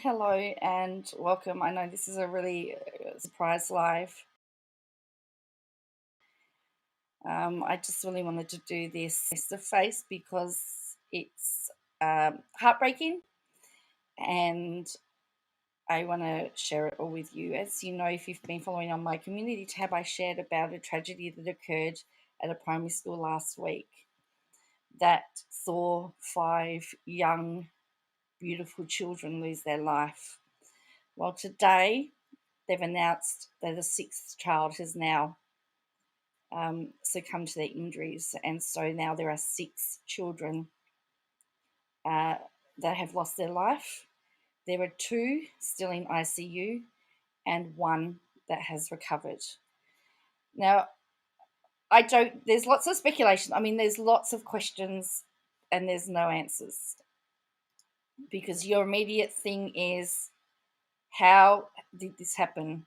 Hello and welcome. I know this is a really surprise live. I just really wanted to do this face to face because it's heartbreaking and I want to share it all with you. As you know, if you've been following on my community tab, I shared about a tragedy that occurred at a primary school last week that saw 5 young, beautiful children lose their life. Well, today they've announced that a 6th child has now succumbed to their injuries, and so now there are 6 children that have lost their life. There are 2 still in ICU and 1 that has recovered. Now, there's lots of speculation. I mean, there's lots of questions and there's no answers because your immediate thing is, how did this happen?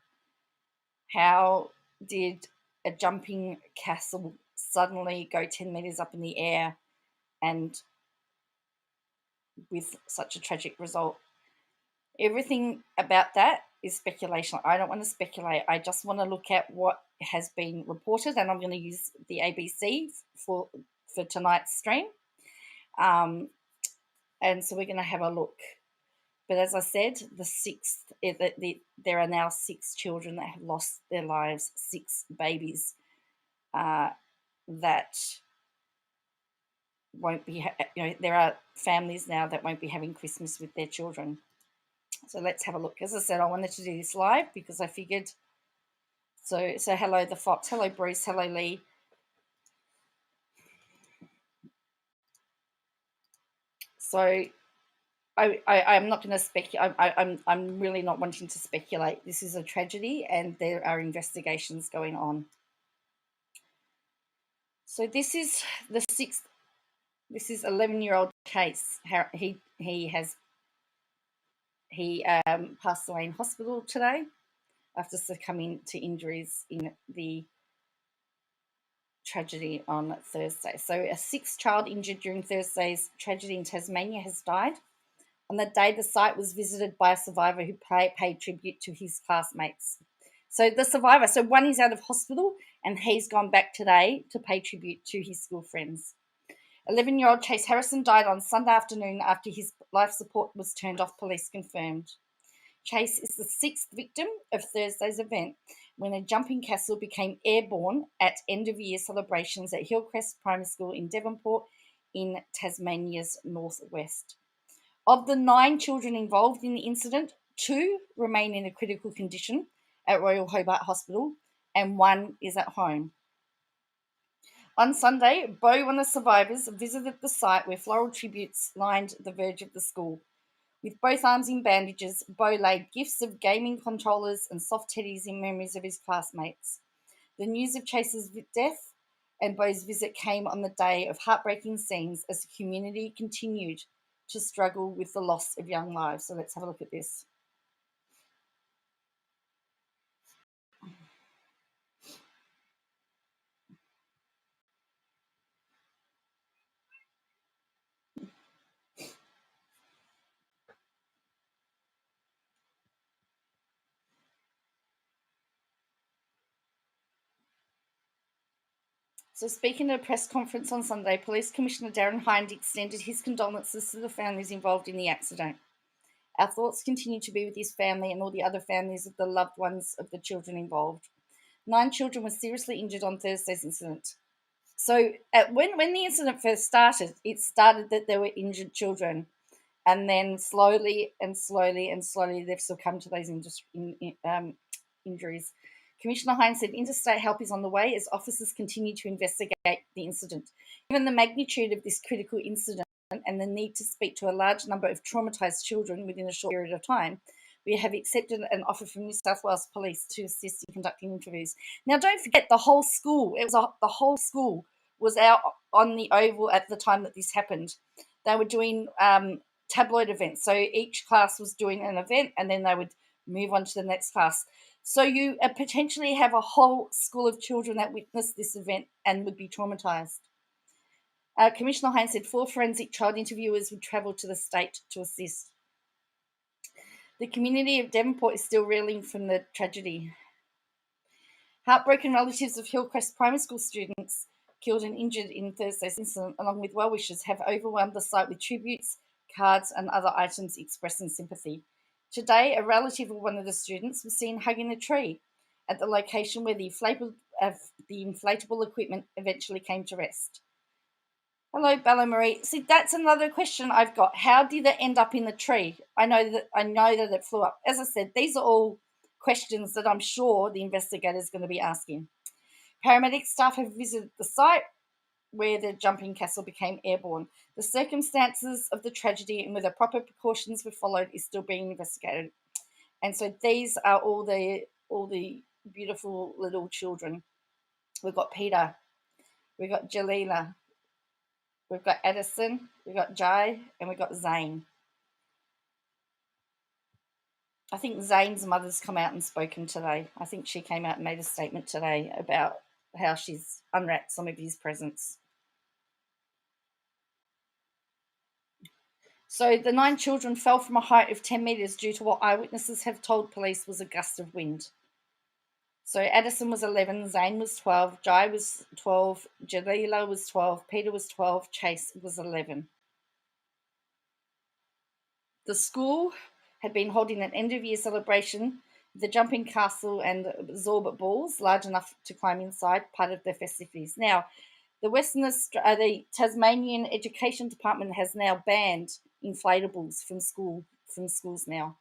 How did a jumping castle suddenly go 10 meters up in the air and with such a tragic result? Everything about that is speculation. I don't want to speculate. I just want to look at what has been reported, and I'm going to use the ABC for tonight's stream. And so we're going to have a look. But as I said, there are now 6 children that have lost their lives, 6 babies that won't be, there are families now that won't be having Christmas with their children. So let's have a look. As I said, I wanted to do this live because I figured, so hello the Fox, hello Bruce, hello Lee. So I'm not going to speculate. I'm really not wanting to speculate. This is a tragedy and there are investigations going on. So this is the 6th, this is 11-year-old case. He passed away in hospital today after succumbing to injuries in the tragedy on Thursday. So a 6th child injured during Thursday's tragedy in Tasmania has died. On the day, the site was visited by a survivor who paid tribute to his classmates. So the survivor, so one is out of hospital and he's gone back today to pay tribute to his school friends. 11-year-old Chase Harrison died on Sunday afternoon after his life support was turned off, police confirmed. Chase is the 6th victim of Thursday's event when a jumping castle became airborne at end-of-year celebrations at Hillcrest Primary School in Devonport in Tasmania's northwest. Of the 9 children involved in the incident, 2 remain in a critical condition at Royal Hobart Hospital and 1 is at home. On Sunday, Bo, one of the survivors, visited the site where floral tributes lined the verge of the school. With both arms in bandages, Bo laid gifts of gaming controllers and soft teddies in memories of his classmates. The news of Chase's death and Bo's visit came on the day of heartbreaking scenes as the community continued to struggle with the loss of young lives. So let's have a look at this. So speaking at a press conference on Sunday, Police Commissioner Darren Hind extended his condolences to the families involved in the accident. Our thoughts continue to be with his family and all the other families of the loved ones of the children involved. 9 children were seriously injured on Thursday's incident. So when the incident first started, it started that there were injured children, and then slowly they've succumbed to those injuries. Commissioner Hind said interstate help is on the way as officers continue to investigate the incident. Given the magnitude of this critical incident and the need to speak to a large number of traumatised children within a short period of time, we have accepted an offer from New South Wales Police to assist in conducting interviews. Now, don't forget, the whole school was out on the Oval at the time that this happened. They were doing tabloid events. So each class was doing an event and then they would move on to the next class. So you potentially have a whole school of children that witnessed this event and would be traumatised. Commissioner Hind said 4 forensic child interviewers would travel to the state to assist. The community of Devonport is still reeling from the tragedy. Heartbroken relatives of Hillcrest Primary School students killed and injured in Thursday's incident, along with well-wishers, have overwhelmed the site with tributes, cards, and other items expressing sympathy. Today, a relative of one of the students was seen hugging a tree at the location where the inflatable equipment eventually came to rest. Hello, Bella Marie. See, that's another question I've got. How did it end up in the tree? I know that it flew up. As I said, these are all questions that I'm sure the investigator is going to be asking. Paramedic staff have visited the site where the jumping castle became airborne. The circumstances of the tragedy and whether proper precautions were followed is still being investigated. And so these are all the beautiful little children. We've got Peter, we've got Jalila, we've got Addison, we've got Jai, and we've got Zane. I think Zane's mother's come out and spoken today. I think she came out and made a statement today about how she's unwrapped some of his presents. So the 9 children fell from a height of 10 metres due to what eyewitnesses have told police was a gust of wind. So Addison was 11, Zane was 12, Jai was 12, Jalila was 12, Peter was 12, Chase was 11. The school had been holding an end-of-year celebration, the jumping castle and absorbent balls, large enough to climb inside, part of their festivities. Now, the Tasmanian Education Department has now banned inflatables from schools now.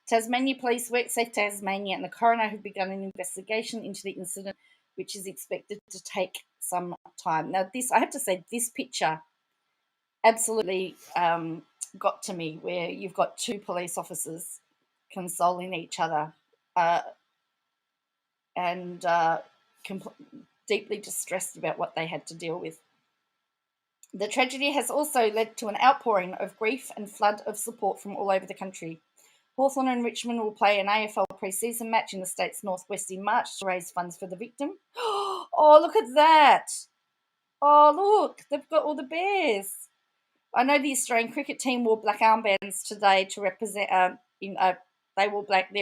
Tasmania Police, WorkSafe Tasmania, and the coroner have begun an investigation into the incident, which is expected to take some time. Now, I have to say, this picture absolutely got to me, where you've got 2 police officers consoling each other and deeply distressed about what they had to deal with. The tragedy has also led to an outpouring of grief and flood of support from all over the country. Hawthorn and Richmond will play an AFL pre-season match in the state's northwest in March to raise funds for the victim. Oh, look at that. Oh, look, they've got all the bears. I know the Australian cricket team wore black armbands today to represent. They're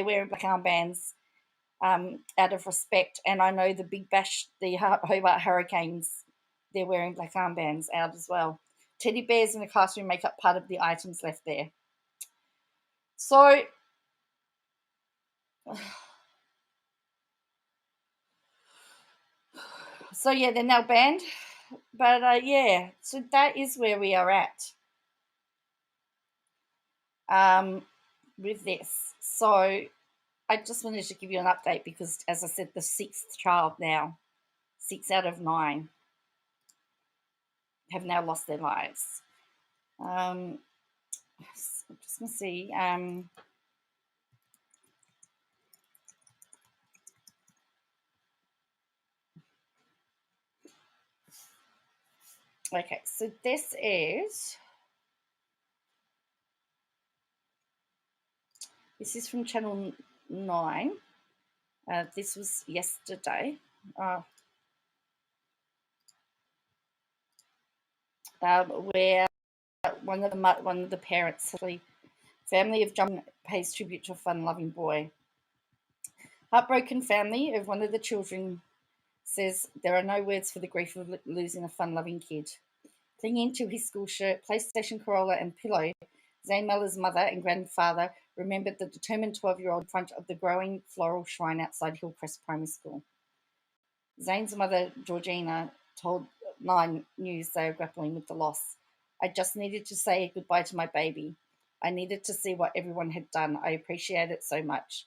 wearing black armbands out of respect, and I know the Big Bash, the Hobart Hurricanes, they're wearing black armbands out as well. Teddy bears in the classroom make up part of the items left there. So, yeah, they're now banned. But yeah, so that is where we are at with this. So I just wanted to give you an update because, as I said, the 6th child now, 6 out of 9, have now lost their lives. I'm just going to see. Okay, so this is from Channel 9. This was yesterday. Where one of the parents, family of John, pays tribute to a fun-loving boy. Heartbroken family of one of the children says there are no words for the grief of losing a fun-loving kid. Clinging to his school shirt, PlayStation Corolla, and pillow, Zane Mellor's mother and grandfather remembered the determined 12-year-old in front of the growing floral shrine outside Hillcrest Primary School. Zane's mother, Georgina, told 9 News they are grappling with the loss. I just needed to say goodbye to my baby. I needed to see what everyone had done. I appreciate it so much.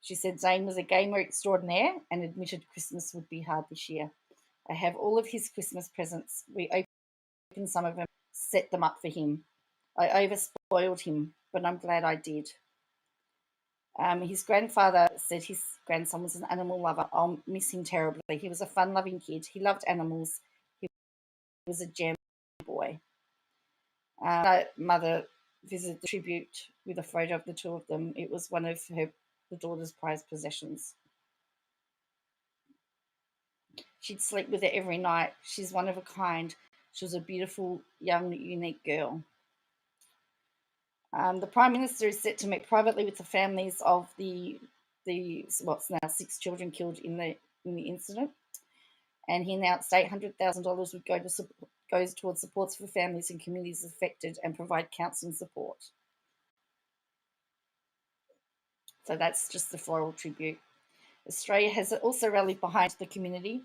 She said Zane was a gamer extraordinaire and admitted Christmas would be hard this year. I have all of his Christmas presents. We opened some of them, set them up for him. I overspoiled him, but I'm glad I did. His grandfather said his grandson was an animal lover. I'll miss him terribly. He was a fun-loving kid. He loved animals. He was a gem boy. Mother visited the tribute with a photo of the 2 of them. It was one of the daughter's prized possessions. She'd sleep with it every night. She's one of a kind. She was a beautiful, young, unique girl. The Prime Minister is set to meet privately with the families of the what's now 6 children killed in the incident, and he announced $800,000 would goes towards supports for families and communities affected and provide counselling support. So that's just the floral tribute. Australia has also rallied behind the community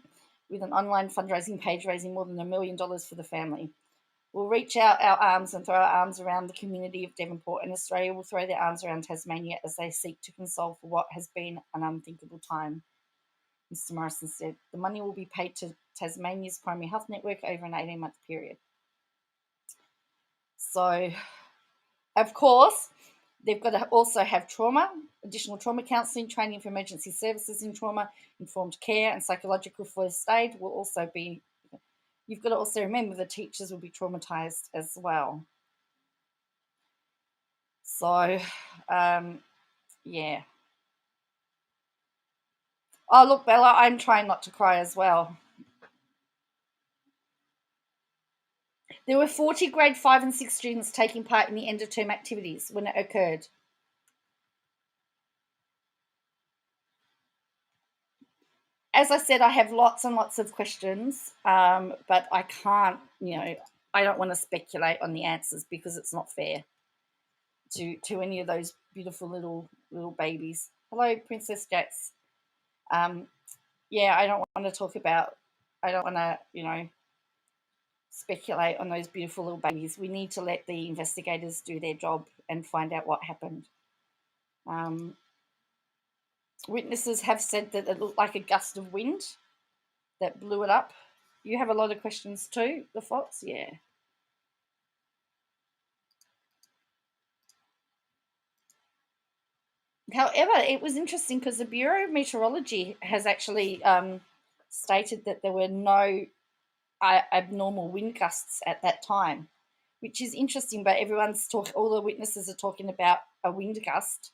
with an online fundraising page raising more than $1 million for the family. We'll reach out our arms and throw our arms around the community of Devonport, and Australia will throw their arms around Tasmania as they seek to console for what has been an unthinkable time, Mr. Morrison said. The money will be paid to Tasmania's primary health network over an 18-month period. So, of course, they've got to also have additional trauma counselling, training for emergency services in trauma, informed care, and psychological first aid will also be. You've got to also remember the teachers will be traumatised as well. So, yeah. Oh, look, Bella, I'm trying not to cry as well. There were 40 grade 5 and 6 students taking part in the end of term activities when it occurred. As I said, I have lots and lots of questions, but I can't, I don't want to speculate on the answers because it's not fair to any of those beautiful little babies. Hello, Princess Jats. Yeah, I don't want to speculate on those beautiful little babies. We need to let the investigators do their job and find out what happened. Witnesses have said that it looked like a gust of wind that blew it up. You have a lot of questions too, the Fox? Yeah. However, it was interesting because the Bureau of Meteorology has actually stated that there were no abnormal wind gusts at that time, which is interesting. But all the witnesses are talking about a wind gust,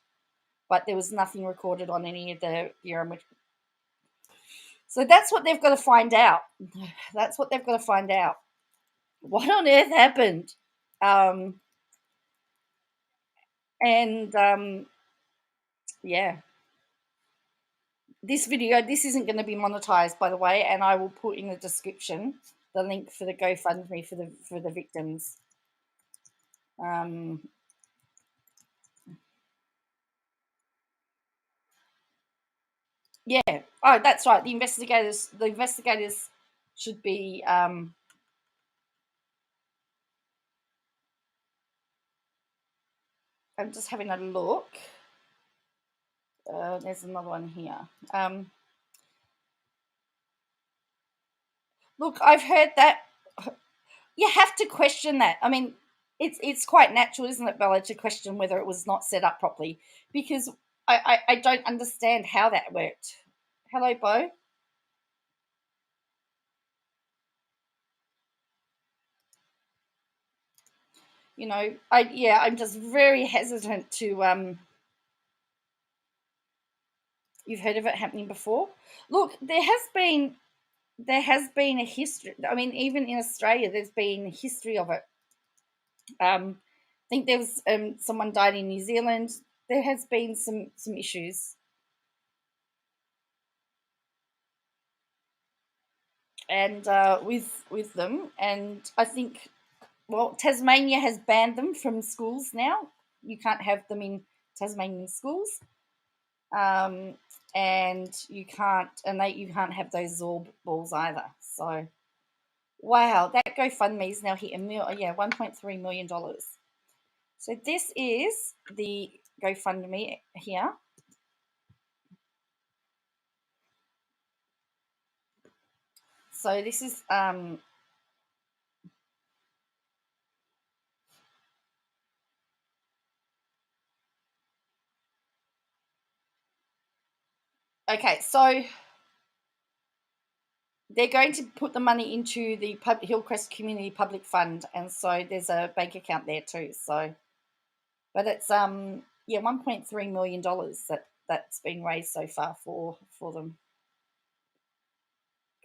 but there was nothing recorded on any of the Bureau. So that's what they've got to find out. What on earth happened? Yeah. This isn't going to be monetized, by the way, and I will put in the description the link for the GoFundMe for the victims. Yeah. Oh, that's right. The investigators should be. I'm just having a look. There's another one here. Look, I've heard that you have to question that. I mean, it's quite natural, isn't it, Bella, to question whether it was not set up properly, because I don't understand how that worked. Hello, Bo. I'm just very hesitant to. You've heard of it happening before? Look, there has been a history. I mean, even in Australia, there's been a history of it. I think there was someone died in New Zealand. There has been some issues, and with them, and I think, well, Tasmania has banned them from schools now. You can't have them in Tasmanian schools, and you can't have those Zorb balls either. So, wow, that GoFundMe's now hit $1.3 million. So this is the GoFundMe here. So this is okay. So they're going to put the money into the Hillcrest Community Public Fund, and so there's a bank account there too. So, but it's $1.3 million that's been raised so far for them.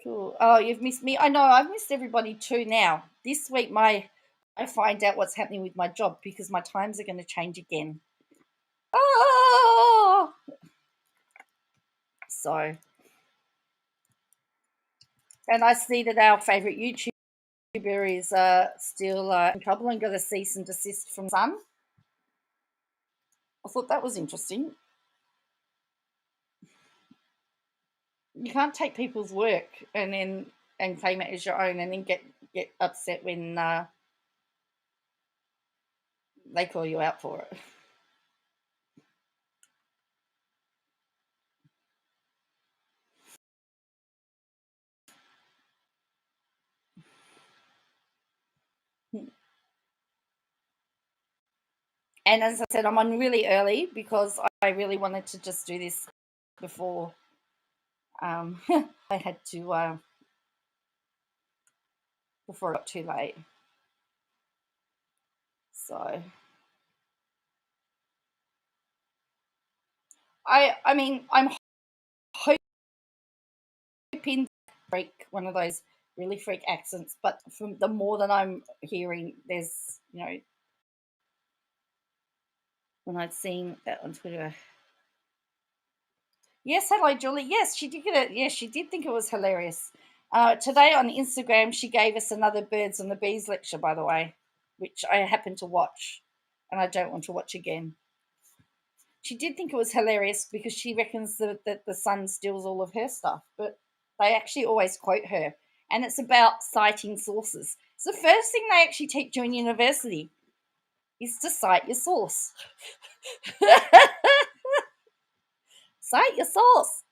Cool. Oh, you've missed me. I know, I've missed everybody too now. This week, find out what's happening with my job because my times are going to change again. Oh! So, and I see that our favourite YouTuber is still in trouble and got a cease and desist from Sun. I thought that was interesting. You can't take people's work and claim it as your own and then get upset when they call you out for it. And as I said, I'm on really early because I really wanted to just do this before I had to before it got too late. So I mean I'm hoping to break one of those really freak accents, but from the more that I'm hearing, there's when I'd seen that on Twitter. Yes, hello, Julie. Yes, she did get it. Yes, she did think it was hilarious. Today on Instagram, she gave us another Birds and the Bees lecture, by the way, which I happened to watch, and I don't want to watch again. She did think it was hilarious because she reckons that the Sun steals all of her stuff, but they actually always quote her, and it's about citing sources. It's the first thing they actually teach you in university is to cite your source. Cite your source.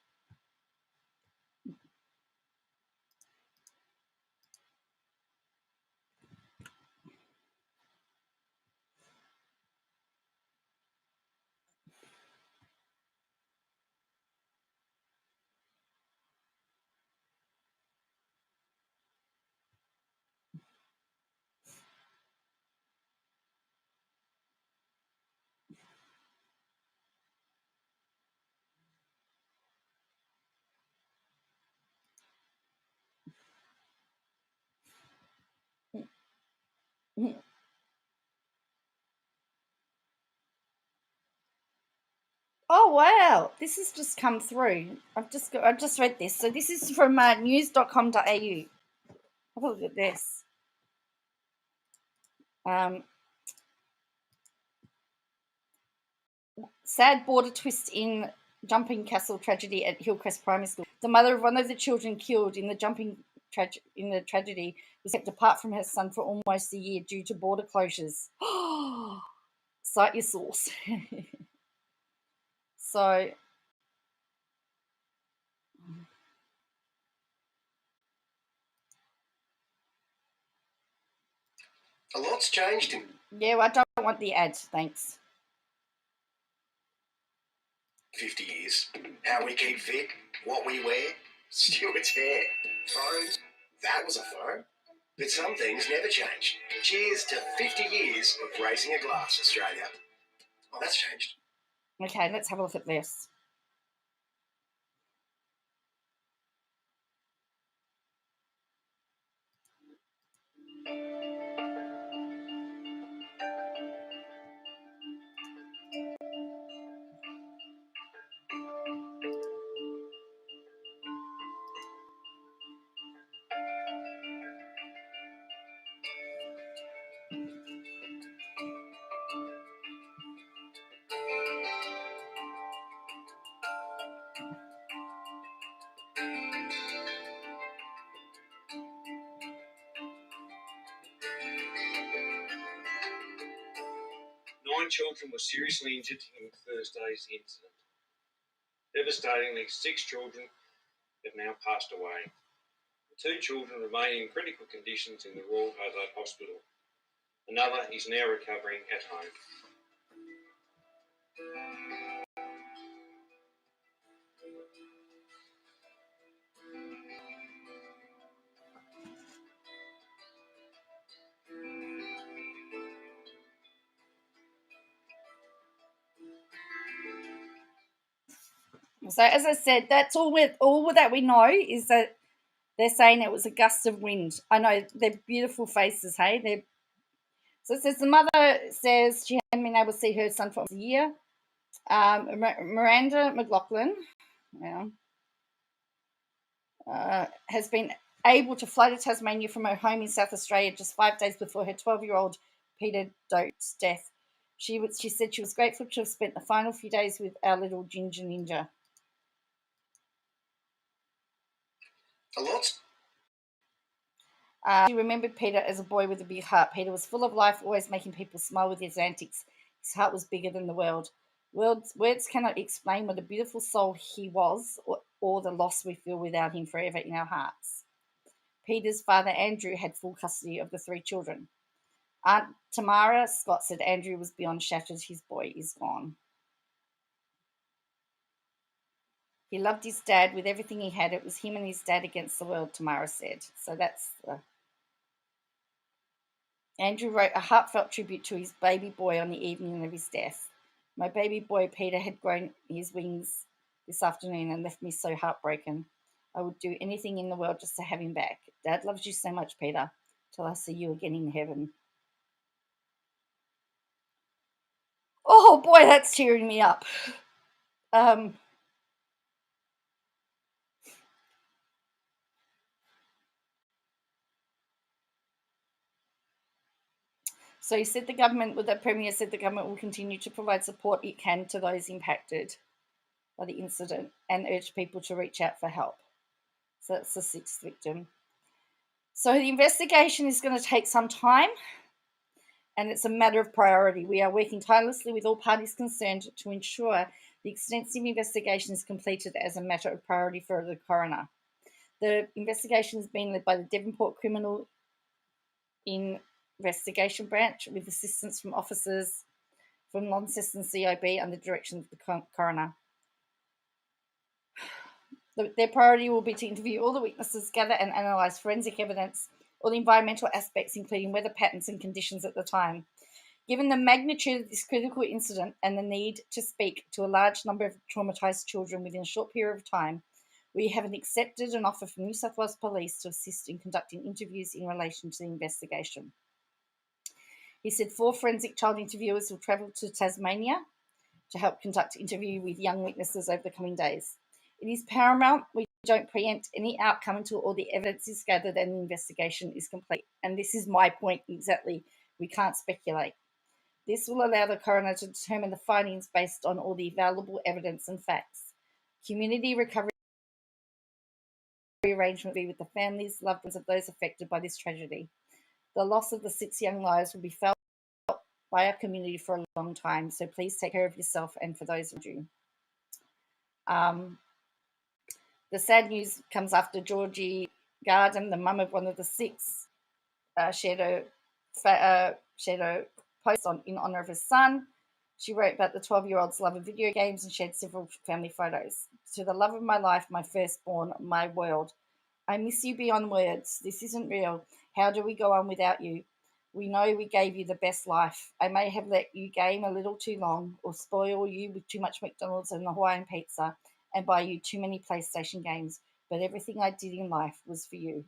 Oh wow, this has just come through. I've just read this. So this is from news.com.au. Have a look at this. Sad border twist in jumping castle tragedy at Hillcrest Primary School. The mother of one of the children killed in the tragedy was kept apart from her son for almost a year due to border closures. Cite your source. So a lot's changed in. Yeah, well, I don't want the ads, thanks. 50 years. How we keep fit, what we wear, Stuart's hair, phones. That was a phone. But some things never change. Cheers to 50 years of raising a glass, Australia. Oh, that's changed. Okay, let's have a look at this. Nine children were seriously injured in Thursday's incident. Devastatingly, 6 children have now passed away. The 2 children remain in critical conditions in the Royal Hobart Hospital. Another is now recovering at home. So as I said, that's all that we know is that they're saying it was a gust of wind. I know they're beautiful faces, hey? So it says the mother says she hadn't been able to see her son for a year. Miranda McLaughlin has been able to fly to Tasmania from her home in South Australia just 5 days before her 12-year-old Peter Dote's death. She said she was grateful to have spent the final few days with our little ginger ninja. A lot. She remembered Peter as a boy with a big heart. Peter was full of life, always making people smile with his antics. His heart was bigger than the world. Words cannot explain what a beautiful soul he was, or the loss we feel without him forever in our hearts. Peter's father, Andrew, had full custody of the 3 children. Aunt Tamara Scott said Andrew was beyond shattered. His boy is gone. He loved his dad with everything he had. It was him and his dad against the world, Tamara said. So that's Andrew wrote a heartfelt tribute to his baby boy on the evening of his death. My baby boy Peter had grown his wings this afternoon and left me so heartbroken. I would do anything in the world just to have him back. Dad loves you so much, Peter, till I see you again in heaven. Oh boy, that's tearing me up. So he said the Premier said the government will continue to provide support it can to those impacted by the incident and urged people to reach out for help. So that's the 6th victim. So the investigation is going to take some time, and it's a matter of priority. We are working tirelessly with all parties concerned to ensure the extensive investigation is completed as a matter of priority for the coroner. The investigation is being led by the Devonport Criminal Investigation Branch with assistance from officers from Launceston CIB under the direction of the coroner. Their priority will be to interview all the witnesses, gather and analyse forensic evidence, all the environmental aspects, including weather patterns and conditions at the time. Given the magnitude of this critical incident and the need to speak to a large number of traumatised children within a short period of time, we have accepted an offer from New South Wales Police to assist in conducting interviews in relation to the investigation. He said 4 forensic child interviewers will travel to Tasmania to help conduct interview with young witnesses over the coming days. It is paramount we don't preempt any outcome until all the evidence is gathered and the investigation is complete. And this is my point exactly. We can't speculate. This will allow the coroner to determine the findings based on all the available evidence and facts. Community recovery arrangement will be with the families, loved ones of those affected by this tragedy. The loss of the 6 young lives will be felt by our community for a long time, so please take care of yourself and for those around you. The sad news comes after Georgie Garden, the mum of one of the 6, shared a post in honour of his son. She wrote about the 12-year-old's love of video games and shared several family photos. To the love of my life, my firstborn, my world. I miss you beyond words. This isn't real. How do we go on without you? We know we gave you the best life. I may have let you game a little too long or spoil you with too much McDonald's and the Hawaiian pizza and buy you too many PlayStation games, but everything I did in life was for you.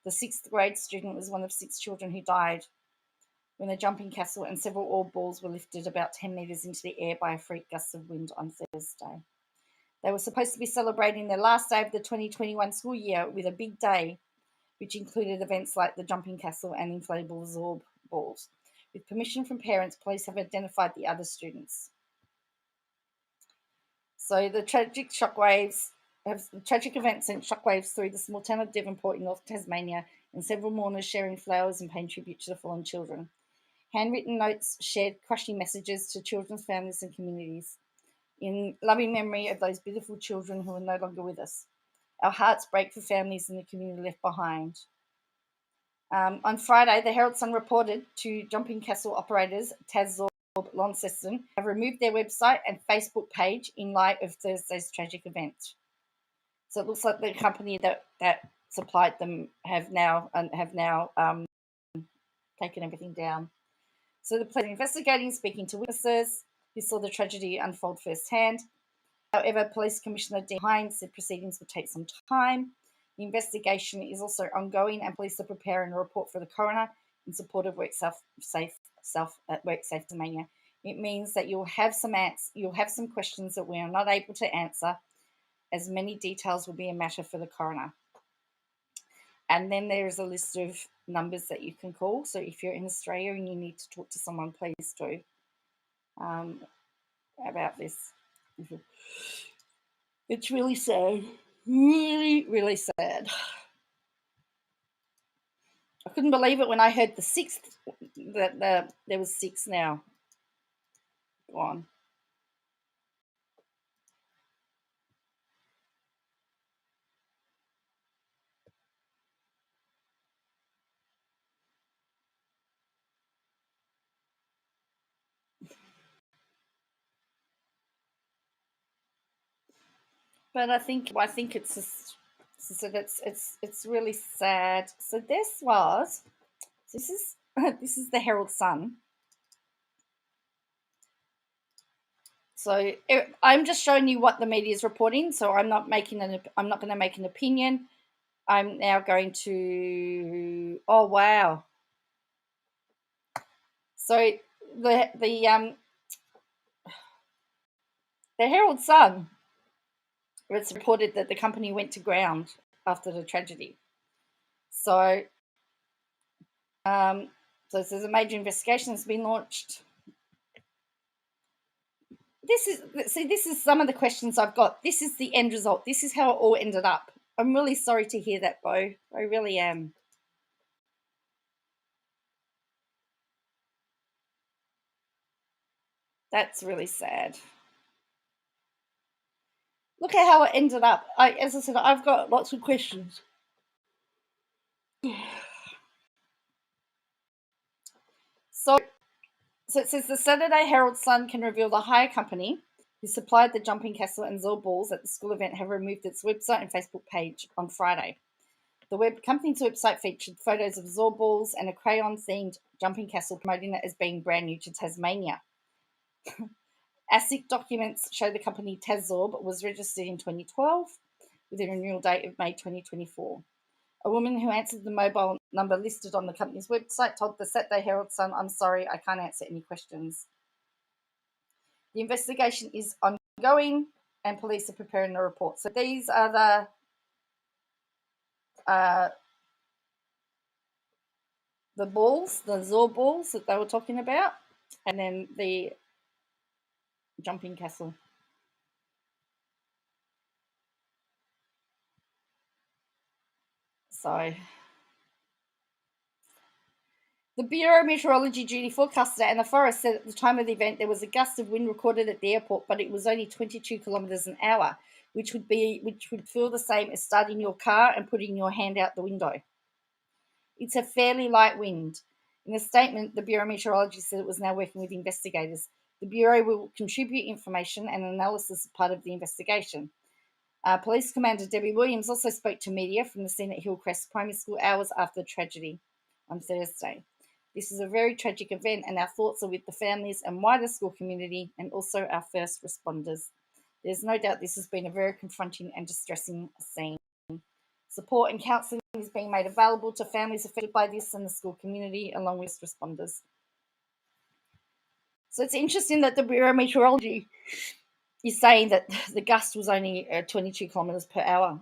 The 6th grade student was one of 6 children who died when a jumping castle and several orb balls were lifted about 10 metres into the air by a freak gust of wind on Thursday. They were supposed to be celebrating their last day of the 2021 school year with a big day, which included events like the jumping castle and inflatable orb balls. With permission from parents, police have identified the other students. So the tragic events sent shockwaves through the small town of Devonport in North Tasmania, and several mourners sharing flowers and paying tribute to the fallen children. Handwritten notes shared crushing messages to children's families and communities in loving memory of those beautiful children who are no longer with us. Our hearts break for families in the community left behind. On Friday, the Herald Sun reported to jumping castle operators Tazorb Launceston have removed their website and Facebook page in light of Thursday's tragic event. So it looks like the company that supplied them have now taken everything down. So the police are investigating, speaking to witnesses who saw the tragedy unfold firsthand. However, Police Commissioner Dean Hines said proceedings will take some time. The investigation is also ongoing and police are preparing a report for the coroner in support of WorkSafe Tasmania. It means that you'll have some questions that we are not able to answer, as many details will be a matter for the coroner. And then there is a list of numbers that you can call. So if you're in Australia and you need to talk to someone, please do about this. It's really sad. Really, really sad. I couldn't believe it when I heard the 6th, that there was 6 now gone. But I think it's just, so it's really sad. So this is this is the Herald Sun. So I'm just showing you what the media is reporting. So I'm not going to make an opinion. I'm now going to. Oh wow! So the Herald Sun, it's reported that the company went to ground after the tragedy. So so it says a major investigation has been launched. This is some of the questions I've got. This is the end result. This is how it all ended up. I'm really sorry to hear that, Bo. I really am. That's really sad. Look at how it ended up. As I said, I've got lots of questions. So it says the Saturday Herald Sun can reveal the hire company who supplied the jumping castle and Zor balls at the school event have removed its website and Facebook page on Friday. The company's website featured photos of Zor balls and a crayon-themed jumping castle, promoting it as being brand new to Tasmania. ASIC documents show the company Tazorb was registered in 2012 with a renewal date of May 2024. A woman who answered the mobile number listed on the company's website told the Saturday Herald Sun, "I'm sorry, I can't answer any questions." The investigation is ongoing and police are preparing a report. So these are the balls, the Zor balls that they were talking about, and then the jumping castle. So the Bureau of Meteorology duty forecaster Anna Forrest said at the time of the event there was a gust of wind recorded at the airport, but it was only 22 kilometres an hour, which would feel the same as starting your car and putting your hand out the window. It's a fairly light wind. In a statement, the Bureau of Meteorology said it was now working with investigators. The Bureau will contribute information and analysis as part of the investigation. Police Commander Debbie Williams also spoke to media from the scene at Hillcrest Primary School hours after the tragedy on Thursday. This is a very tragic event, and our thoughts are with the families and wider school community and also our first responders. There's no doubt this has been a very confronting and distressing scene. Support and counselling is being made available to families affected by this and the school community, along with responders. So it's interesting that the Bureau of Meteorology is saying that the gust was only 22 kilometres per hour.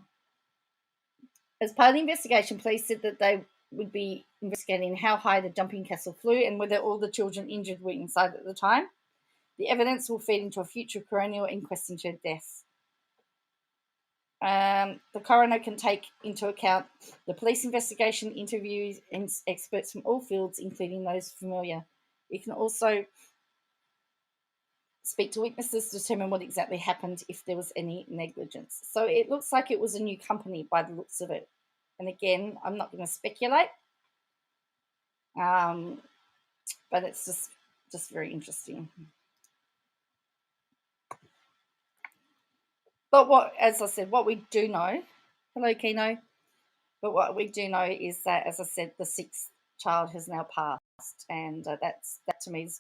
As part of the investigation, police said that they would be investigating how high the jumping castle flew and whether all the children injured were inside at the time. The evidence will feed into a future coronial inquest into deaths. The coroner can take into account the police investigation, interviews, and experts from all fields, including those familiar. It can also speak to witnesses to determine what exactly happened, if there was any negligence. So it looks like it was a new company by the looks of it. And again, I'm not going to speculate, but it's just very interesting. But as I said, what we do know, hello Kino, but what we do know is that, as I said, the 6th child has now passed, and that to me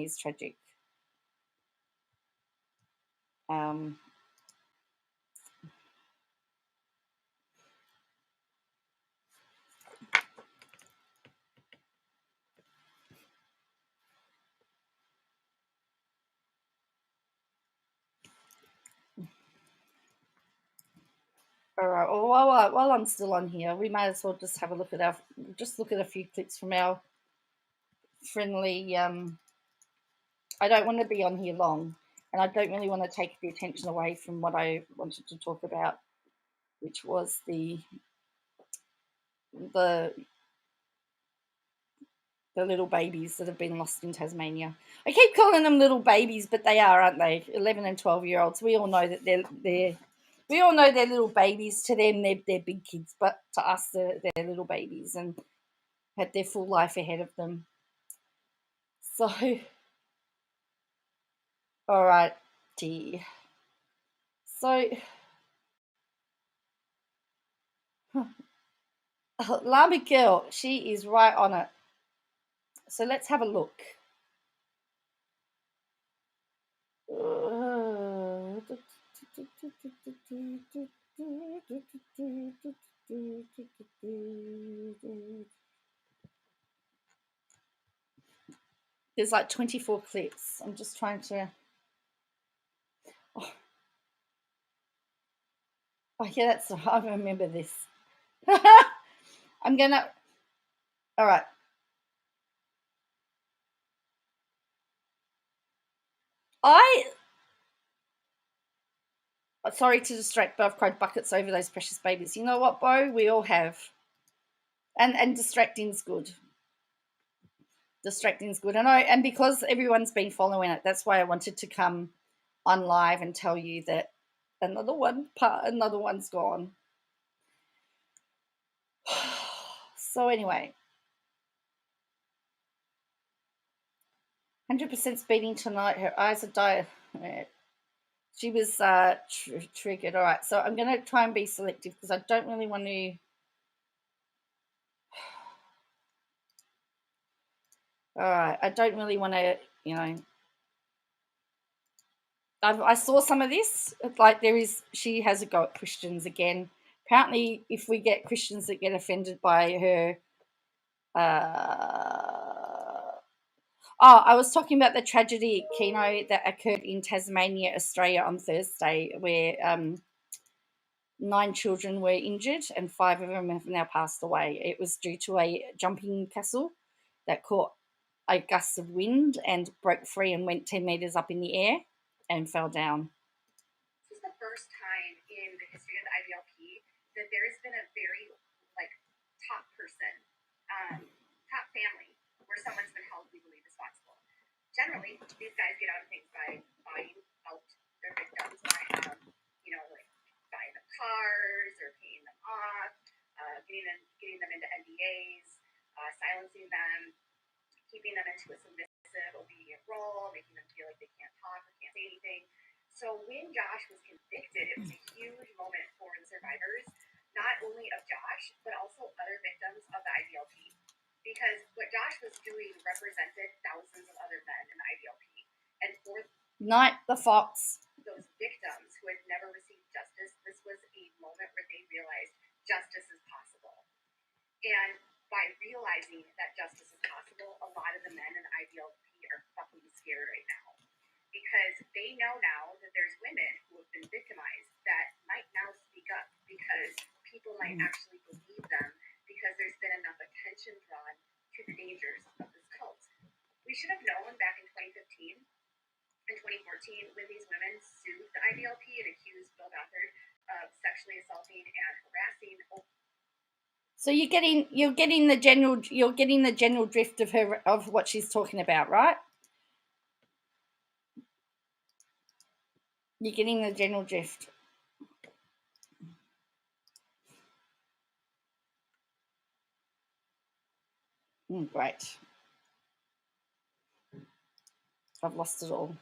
is tragic. All right. Well, while I'm still on here, we might as well just have a look at a few clips from our friendly. I don't want to be on here long, and I don't really want to take the attention away from what I wanted to talk about, which was the little babies that have been lost in Tasmania. I keep calling them little babies, but they are, aren't they? 11 and 12-year-olds. We all know that we all know they're little babies. To them, they're big kids, but to us, they're little babies and had their full life ahead of them. So, all right, so Lama Girl, she is right on it. So let's have a look. There's like 24 clips. I'm just trying to. Oh yeah, that's. I remember this. I'm gonna. All right. Sorry to distract, but I've cried buckets over those precious babies. You know what, Bo? We all have. And distracting's good. Distracting's good. And because everyone's been following it, that's why I wanted to come on live and tell you that another one's gone. So anyway, 100% speeding tonight. Her eyes are dire. She was triggered. All right, so I'm going to try and be selective because I don't really want to. All right, I don't really want to, I saw some of this. Like she has a go at Christians again. Apparently, if we get Christians that get offended by her, I was talking about the tragedy at Keno that occurred in Tasmania, Australia on Thursday, where 9 children were injured and 5 of them have now passed away. It was due to a jumping castle that caught a gust of wind and broke free and went 10 meters up in the air and fell down. This is the first time in the history of the IVLP that there has been a very top person, top family, where someone's been held legally responsible. Generally, these guys get out of things by buying out their victims by, buying them cars or paying them off, getting them into NDAs, silencing them, keeping them into a submissive, obedient role, making them feel like they can't talk or can't say anything. So when Josh was convicted, it was a huge moment for the survivors, not only of Josh, but also other victims of the IVLP. Because what Josh was doing represented thousands of other men in the IVLP. And for Night the Fox. Those victims who had never received justice, this was a moment where they realized justice is possible. And by realizing that justice is possible, a lot of the men in the IVLP are fucking scared right now. Because they know now that there's women who have been victimized that might now speak up because people might actually believe them because there's been enough attention drawn to the dangers of this cult. We should have known back in 2015 and 2014 when these women sued the IVLP and accused Bill Gothard of sexually assaulting and harassing. So you're getting the general drift of what she's talking about, right? You're getting the general drift. Great. I've lost it all.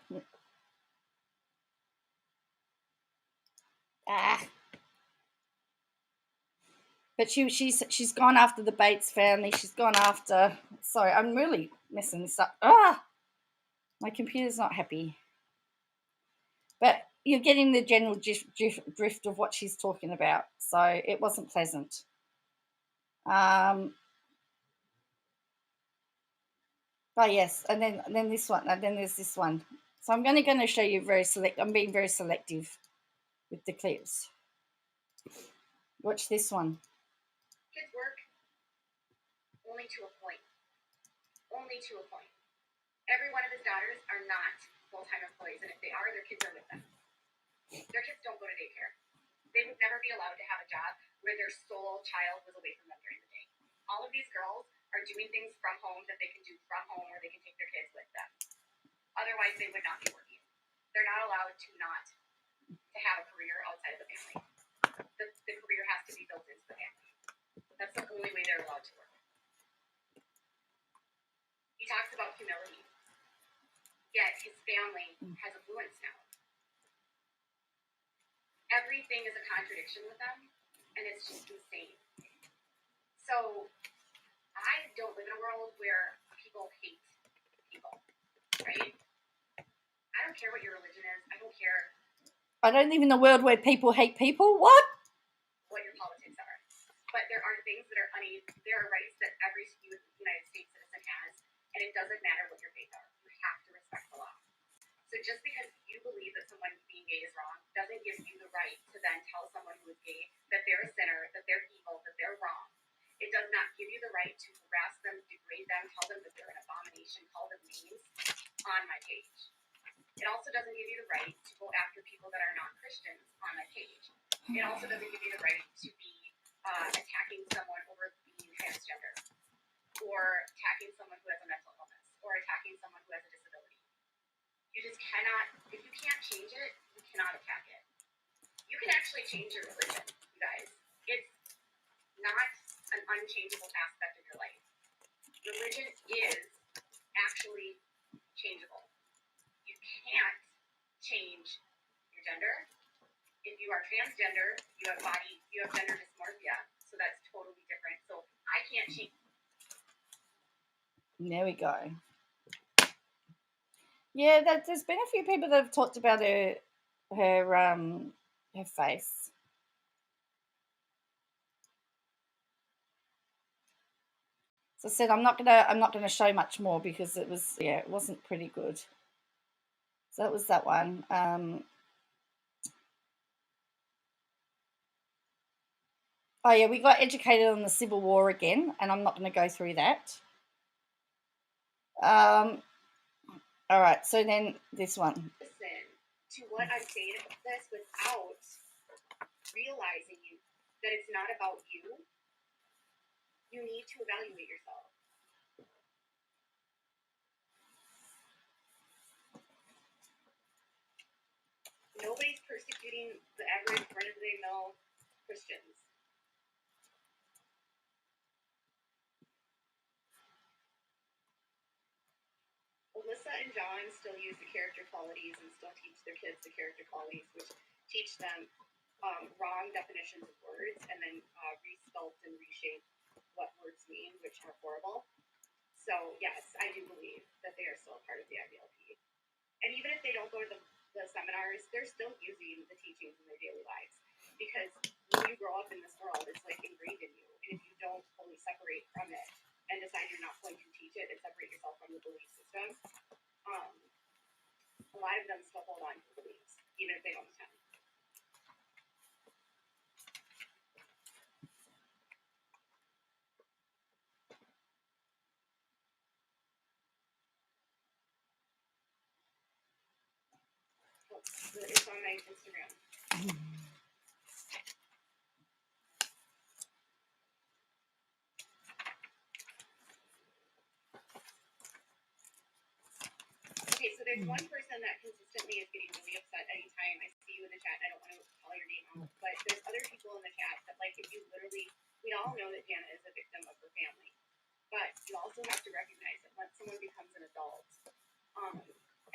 But she's gone after the Bates family. She's gone after. Sorry, I'm really messing this up. My computer's not happy. But you're getting the general drift of what she's talking about. So it wasn't pleasant. Oh yes, and then this one, and then there's this one. So I'm going to show you I'm being very selective with the clips. Watch this one. Kids work only to a point. Only to a point. Every one of his daughters are not full-time employees, and if they are, their kids are with them. Their kids don't go to daycare. They would never be allowed to have a job where their sole child was away from them during the day. All of these girls are doing things from home that they can do from home, or they can take their kids with them. Otherwise, they would not be working. They're not allowed to have a career outside of the family. The career has to be built into the family. That's the only way they're allowed to work. He talks about humility, yet his family has affluence now. Everything is a contradiction with them, and it's just insane. So I don't live in a world where people hate people, right? I don't care what your religion is. I don't care I don't live in a world where people hate people. What? what your politics are. But there are things that are there are rights that every United States citizen has, and it doesn't matter what your faith are. You have to respect the law. So just because you believe that someone being gay is wrong doesn't give you the right to then tell someone who is gay that they're a sinner, that they're evil, that they're wrong. It does not give you the right to harass them, degrade them, tell them that they're an abomination, call them names on my page. It also doesn't give you the right to go after people that are not Christians on my page. It also doesn't give you the right to be attacking someone over being transgender, or attacking someone who has a mental illness, or attacking someone who has a disability. You just cannot, if you can't change it, you cannot attack it. You can actually change your religion, you guys. It's not an unchangeable aspect of your life. Religion is actually changeable. You can't change your gender. If you are transgender, you have gender dysmorphia, so that's totally different. So I can't change. There we go. Yeah, there's been a few people that have talked about her face. So I said I'm not gonna show much more because it wasn't pretty good. So that was that one. Oh yeah, we got educated on the Civil War again, and I'm not going to go through that. All right, so then this one. Listen to what I'm saying about this without realizing that it's not about you. You need to evaluate yourself. Nobody's persecuting the average run-of-the-mill Christians. Alyssa and John still use the character qualities and still teach their kids the character qualities, which teach them wrong definitions of words and then re-sculpt and reshape what words mean, which are horrible. So yes, I do believe that they are still a part of the IBLP. And even if they don't go to the seminars, they're still using the teachings in their daily lives. Because when you grow up in this world, it's like ingrained in you. And if you don't fully separate from it and decide you're not going to teach it and separate yourself from the belief system, a lot of them still hold on to beliefs, even if they don't attend. It's on my Instagram. Okay, so there's one person that consistently is getting really upset anytime I see you in the chat. I don't want to call your name out, but there's other people in the chat that, like, if you literally, we all know that Jana is a victim of her family, but you also have to recognize that once someone becomes an adult,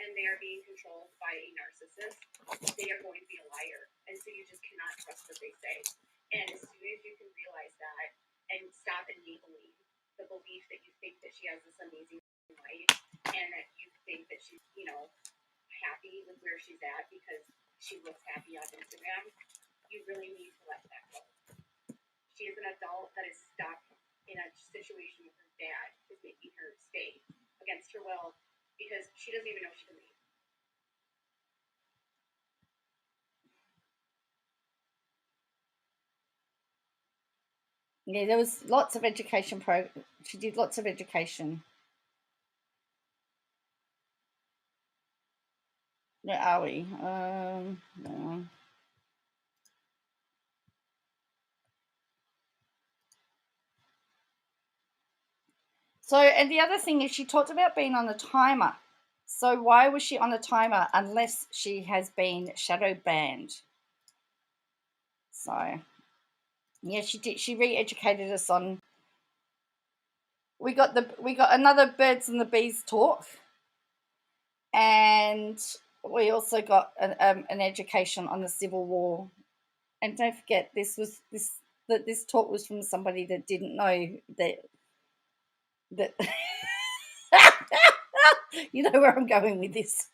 and they are being controlled by a narcissist, they are going to be a liar, and so you just cannot trust what they say. And as soon as you can realize that and stop enabling the belief that you think that she has this amazing life and that you think that she's, happy with where she's at because she looks happy on Instagram, you really need to let that go. She is an adult that is stuck in a situation with her dad who's making her stay against her will because she doesn't even know she can leave. Yeah, there was lots of education she did lots of education. Where are we? No. So, and the other thing is she talked about being on a timer. So why was she on a timer unless she has been shadow banned? So, yeah, she did. She re-educated us on. We got another birds and the bees talk, and we also got an education on the Civil War. And don't forget, this talk was from somebody that didn't know that. You know where I'm going with this.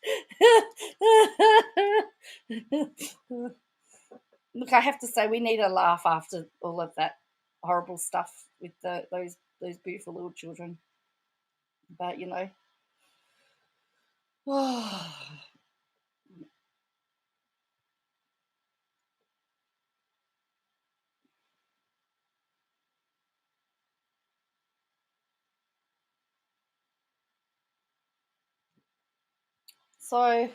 Look, I have to say we need a laugh after all of that horrible stuff with those beautiful little children. But you know, so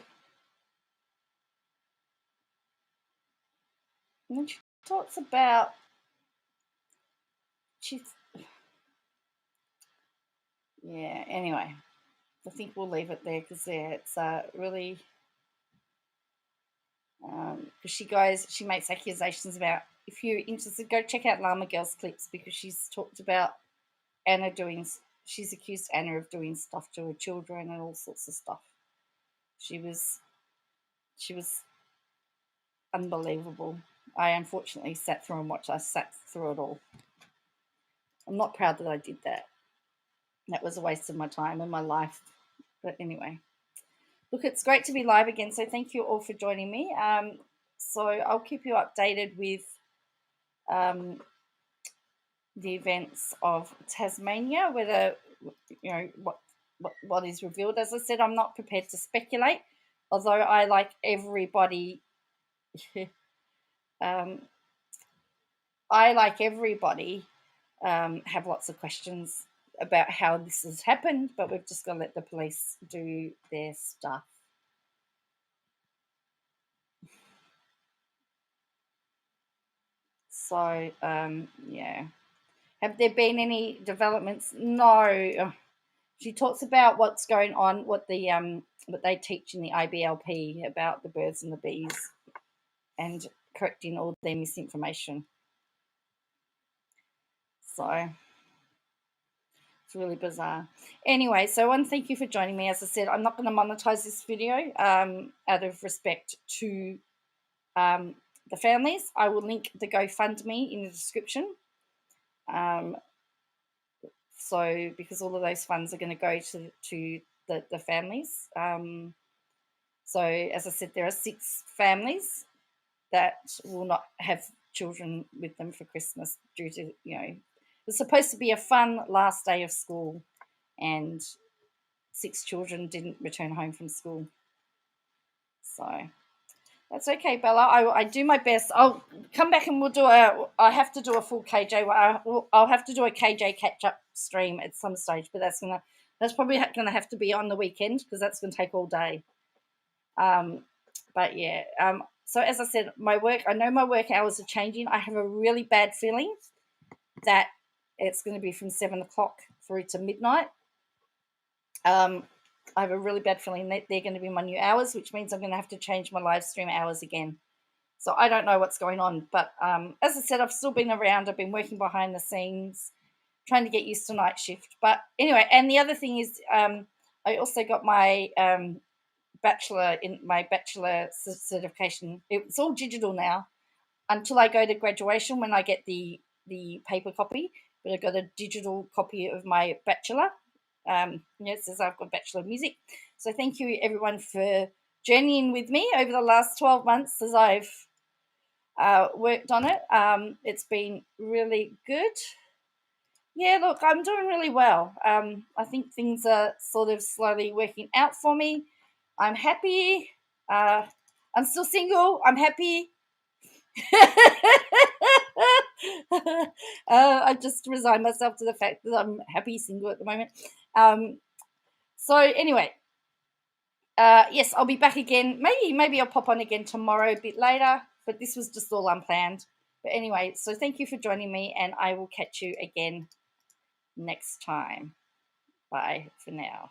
when she talks about yeah. Anyway, I think we'll leave it there because it's really because she makes accusations about. If you're interested, go check out Llama Girl's clips because she's talked about Anna she's accused Anna of doing stuff to her children and all sorts of stuff. She was unbelievable. I unfortunately sat through and watched. I sat through it all. I'm not proud that I did that. That was a waste of my time and my life. But anyway, look, it's great to be live again. So thank you all for joining me. So I'll keep you updated with the events of Tasmania, whether what is revealed. As I said, I'm not prepared to speculate, although I, like everybody, have lots of questions about how this has happened, but we've just got to let the police do their stuff. So, yeah. Have there been any developments? No. She talks about what's going on, what they teach in the IBLP about the birds and the bees, and correcting all their misinformation. So it's really bizarre. Anyway, so I want to thank you for joining me. As I said, I'm not going to monetize this video out of respect to the families. I will link the GoFundMe in the description. So because all of those funds are going to go to the families. So as I said, there are 6 families that will not have children with them for Christmas due to, it's supposed to be a fun last day of school, and 6 children didn't return home from school. So that's okay, Bella. I do my best. I'll come back and I have to do a full KJ. I'll have to do a KJ catch-up stream at some stage, but that's probably going to have to be on the weekend because that's going to take all day. But yeah, so as I said, I know my work hours are changing. I have a really bad feeling that it's going to be from 7 o'clock through to midnight. I have a really bad feeling that they're going to be my new hours, which means I'm going to have to change my live stream hours again. So I don't know what's going on. But as I said, I've still been around. I've been working behind the scenes, trying to get used to night shift. But anyway, and the other thing is I also got my bachelor certification. It's all digital now until I go to graduation when I get the paper copy. But I got a digital copy of my bachelor. It says I've got Bachelor of Music. So thank you everyone for journeying with me over the last 12 months as I've worked on it. It's been really good. Yeah, look, I'm doing really well. I think things are sort of slowly working out for me. I'm happy. I'm still single. I'm happy. I just resigned myself to the fact that I'm happy single at the moment. So anyway, yes, I'll be back again. Maybe I'll pop on again tomorrow a bit later, but this was just all unplanned. But anyway, so thank you for joining me, and I will catch you again next time. Bye for now.